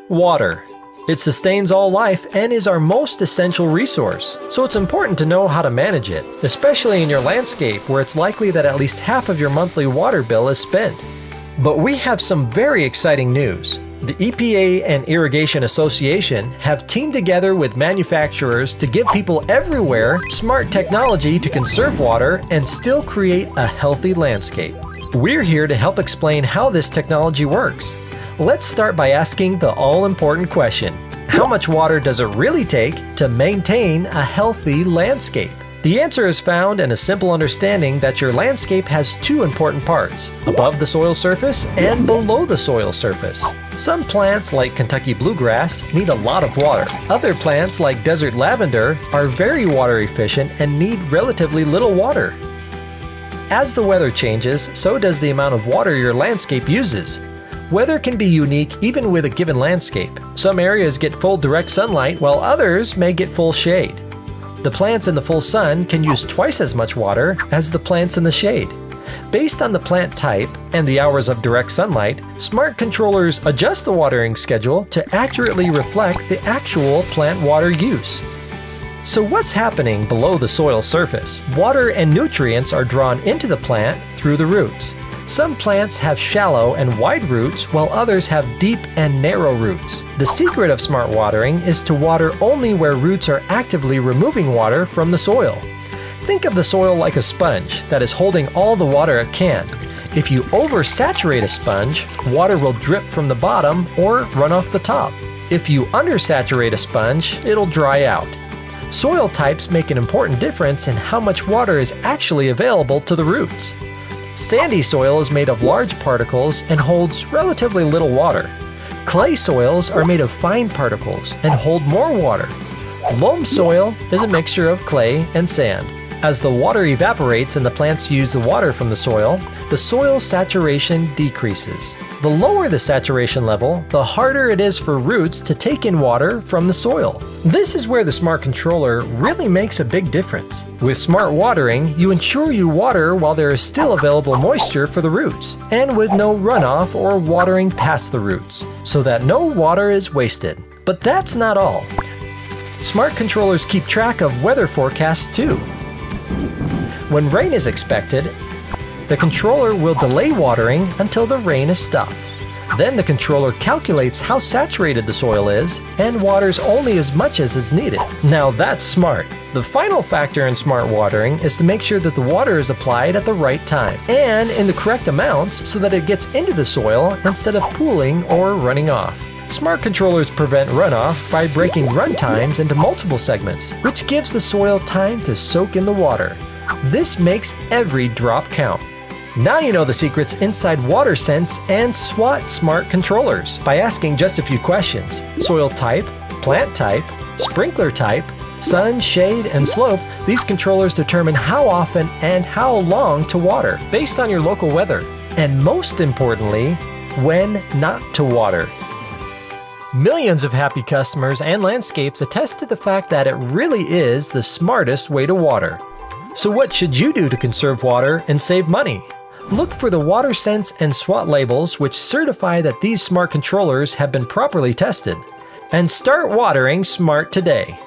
Water. It sustains all life and is our most essential resource, so it's important to know how to manage it, especially in your landscape where it's likely that at least half of your monthly water bill is spent. But we have some very exciting news. The EPA and Irrigation Association have teamed together with manufacturers to give people everywhere smart technology to conserve water and still create a healthy landscape. We're here to help explain how this technology works. Let's start by asking the all-important question: how much water does it really take to maintain a healthy landscape? The answer is found in a simple understanding that your landscape has two important parts: above the soil surface and below the soil surface. Some plants, like Kentucky bluegrass, need a lot of water. Other plants, like desert lavender, are very water efficient and need relatively little water. As the weather changes, so does the amount of water your landscape uses. Weather can be unique even with a given landscape. Some areas get full direct sunlight while others may get full shade. The plants in the full sun can use twice as much water as the plants in the shade. Based on the plant type and the hours of direct sunlight, smart controllers adjust the watering schedule to accurately reflect the actual plant water use. So what's happening below the soil surface? Water and nutrients are drawn into the plant through the roots. Some plants have shallow and wide roots while others have deep and narrow roots. The secret of smart watering is to water only where roots are actively removing water from the soil. Think of the soil like a sponge that is holding all the water it can. If you oversaturate a sponge, water will drip from the bottom or run off the top. If you undersaturate a sponge, it'll dry out. Soil types make an important difference in how much water is actually available to the roots. Sandy soil is made of large particles and holds relatively little water. Clay soils are made of fine particles and hold more water. Loam soil is a mixture of clay and sand. As the water evaporates and the plants use the water from the soil saturation decreases. The lower the saturation level, the harder it is for roots to take in water from the soil. This is where the smart controller really makes a big difference. With smart watering, you ensure you water while there is still available moisture for the roots, and with no runoff or watering past the roots, so that no water is wasted. But that's not all. Smart controllers keep track of weather forecasts too. When rain is expected, the controller will delay watering until the rain is stopped. Then the controller calculates how saturated the soil is and waters only as much as is needed. Now that's smart. The final factor in smart watering is to make sure that the water is applied at the right time and in the correct amounts so that it gets into the soil instead of pooling or running off. Smart controllers prevent runoff by breaking run times into multiple segments, which gives the soil time to soak in the water. This makes every drop count. Now you know the secrets inside WaterSense and SWAT smart controllers by asking just a few questions. Soil type, plant type, sprinkler type, sun, shade, and slope. These controllers determine how often and how long to water based on your local weather. And most importantly, when not to water. Millions of happy customers and landscapes attest to the fact that it really is the smartest way to water. So what should you do to conserve water and save money? Look for the WaterSense and SWAT labels which certify that these smart controllers have been properly tested. And start watering smart today.